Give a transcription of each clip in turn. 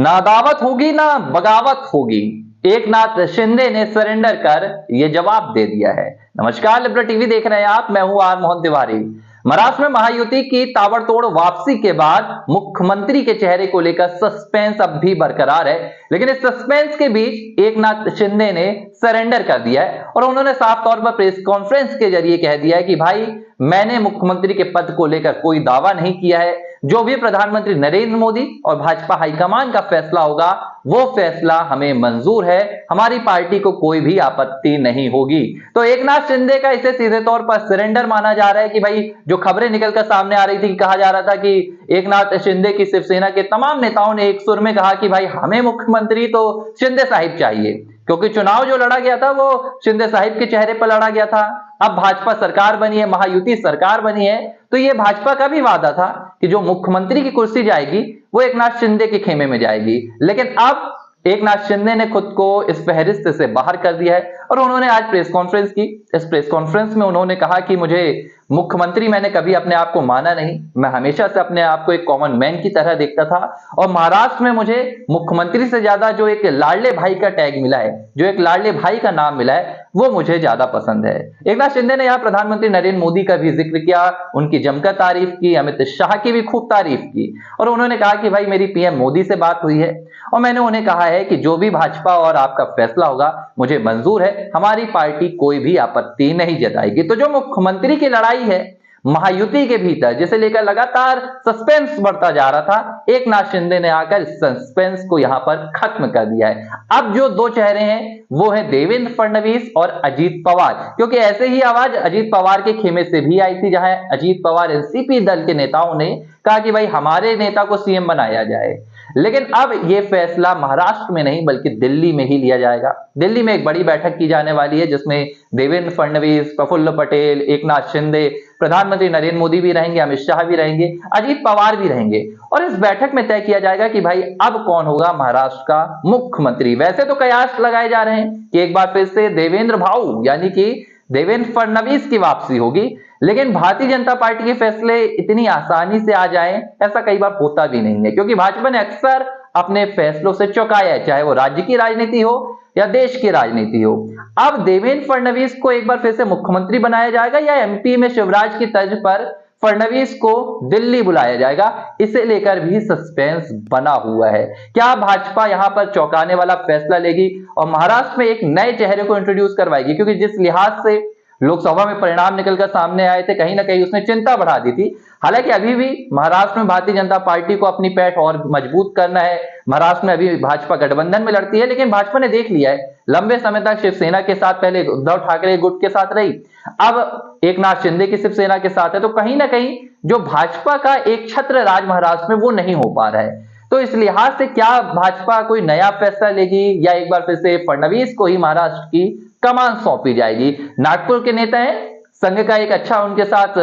ना दावत होगी ना बगावत होगी। एकनाथ शिंदे ने सरेंडर कर यह जवाब दे दिया है। नमस्कार, लिबरल टीवी देख रहे हैं आप, मैं हूं आर मोहन तिवारी। महाराष्ट्र में महायुति की ताबड़तोड़ वापसी के बाद मुख्यमंत्री के चेहरे को लेकर सस्पेंस अब भी बरकरार है, लेकिन इस सस्पेंस के बीच एकनाथ शिंदे ने सरेंडर कर दिया है और उन्होंने साफ तौर पर प्रेस कॉन्फ्रेंस के जरिए कह दिया है कि भाई, मैंने मुख्यमंत्री के पद को लेकर कोई दावा नहीं किया है। जो भी प्रधानमंत्री नरेंद्र मोदी और भाजपा हाईकमान का फैसला होगा वो फैसला हमें मंजूर है, हमारी पार्टी को कोई भी आपत्ति नहीं होगी। तो एकनाथ शिंदे का इसे सीधे तौर पर सरेंडर माना जा रहा है कि भाई, जो खबरें निकलकर सामने आ रही थी, कहा जा रहा था कि एकनाथ शिंदे की शिवसेना के तमाम नेताओं ने एक सुर में कहा कि भाई, हमें मुख्यमंत्री तो शिंदे साहिब चाहिए, क्योंकि चुनाव जो लड़ा गया था वो शिंदे साहिब के चेहरे पर लड़ा गया था। अब भाजपा सरकार बनी है, महायुति सरकार बनी है, तो ये भाजपा का भी वादा था कि जो मुख्यमंत्री की कुर्सी जाएगी वो एकनाथ शिंदे के खेमे में जाएगी। लेकिन अब एकनाथ शिंदे ने खुद को इस फहरिस्त से बाहर कर दिया है और उन्होंने आज प्रेस कॉन्फ्रेंस की। इस प्रेस कॉन्फ्रेंस में उन्होंने कहा कि मुझे मुख्यमंत्री मैंने कभी अपने आप को माना नहीं, मैं हमेशा से अपने आप को एक कॉमन मैन की तरह देखता था और महाराष्ट्र में मुझे मुख्यमंत्री से ज्यादा जो एक लाडले भाई का टैग मिला है, जो एक लाडले भाई का नाम मिला है, वो मुझे ज्यादा पसंद है। एकनाथ शिंदे ने यहाँ प्रधानमंत्री नरेंद्र मोदी का भी जिक्र किया, उनकी जमकर तारीफ की, अमित शाह की भी खूब तारीफ की और उन्होंने कहा कि भाई, मेरी पीएम मोदी से बात हुई है और मैंने उन्हें कहा है कि जो भी भाजपा और आपका फैसला होगा मुझे मंजूर है, हमारी पार्टी कोई भी आपत्ति नहीं जताएगी। तो जो मुख्यमंत्री की लड़ाई है महायुति के भीतर, जिसे लेकर लगातार सस्पेंस बढ़ता जा रहा था, एकनाथ शिंदे ने आकर इस सस्पेंस को यहां पर खत्म कर दिया है। अब जो दो चेहरे हैं वो है देवेंद्र फडणवीस और अजीत पवार, क्योंकि ऐसे ही आवाज अजीत पवार के खेमे से भी आई थी, जहां अजीत पवार एनसीपी दल के नेताओं ने कहा कि भाई, हमारे नेता को सीएम बनाया जाए। लेकिन अब यह फैसला महाराष्ट्र में नहीं बल्कि दिल्ली में ही लिया जाएगा। दिल्ली में एक बड़ी बैठक की जाने वाली है जिसमें देवेंद्र फडणवीस, प्रफुल्ल पटेल, एकनाथ शिंदे, प्रधानमंत्री नरेंद्र मोदी भी रहेंगे, अमित शाह भी रहेंगे, अजीत पवार भी रहेंगे और इस बैठक में तय किया जाएगा कि भाई, अब कौन होगा महाराष्ट्र का मुख्यमंत्री। वैसे तो कयास लगाए जा रहे हैं कि एक बार फिर से देवेंद्र भाऊ यानी कि देवेंद्र फडणवीस की वापसी होगी, लेकिन भारतीय जनता पार्टी के फैसले इतनी आसानी से आ जाएं ऐसा कई बार होता भी नहीं है, क्योंकि भाजपा ने अक्सर अपने फैसलों से चौंकाया है, चाहे वो राज्य की राजनीति हो या देश की राजनीति हो। अब देवेंद्र फडणवीस को एक बार फिर से मुख्यमंत्री बनाया जाएगा या एमपी में शिवराज की तर्ज पर फडणवीस को दिल्ली बुलाया जाएगा, इसे लेकर भी सस्पेंस बना हुआ है। क्या भाजपा यहां पर चौंकाने वाला फैसला लेगी और महाराष्ट्र में एक नए चेहरे को इंट्रोड्यूस करवाएगी? क्योंकि जिस लिहाज से लोकसभा में परिणाम निकलकर सामने आए थे, कहीं ना कहीं उसने चिंता बढ़ा दी थी। हालांकि अभी भी महाराष्ट्र में भारतीय जनता पार्टी को अपनी पैठ और मजबूत करना है। महाराष्ट्र में अभी भाजपा गठबंधन में लड़ती है, लेकिन भाजपा ने देख लिया है, लंबे समय तक शिवसेना के साथ, पहले उद्धव ठाकरे गुट के साथ रही, अब एकनाथ शिंदे की शिवसेना के साथ है, तो कहीं ना कहीं जो भाजपा का एक छत्र राज महाराष्ट्र में वो नहीं हो पा रहा है। तो इस लिहाज से क्या भाजपा कोई नया फैसला लेगी या एक बार फिर से फडणवीस को ही महाराष्ट्र की कमान सौंपी जाएगी? नागपुर के नेता हैं, संघ का एक अच्छा उनके साथ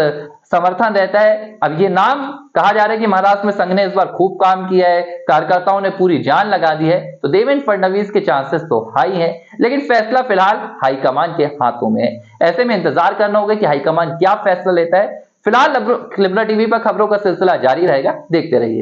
समर्थन रहता है। अब ये नाम कहा जा रहा है कि महाराष्ट्र में संघ ने इस बार खूब काम किया है, कार्यकर्ताओं ने पूरी जान लगा दी है, तो देवेंद्र फडणवीस के चांसेस तो हाई हैं, लेकिन फैसला फिलहाल हाईकमान के हाथों में है। ऐसे में इंतजार करना होगा कि हाईकमान क्या फैसला लेता है। फिलहाल लिबरल टीवी पर खबरों का सिलसिला जारी रहेगा, देखते रहिए।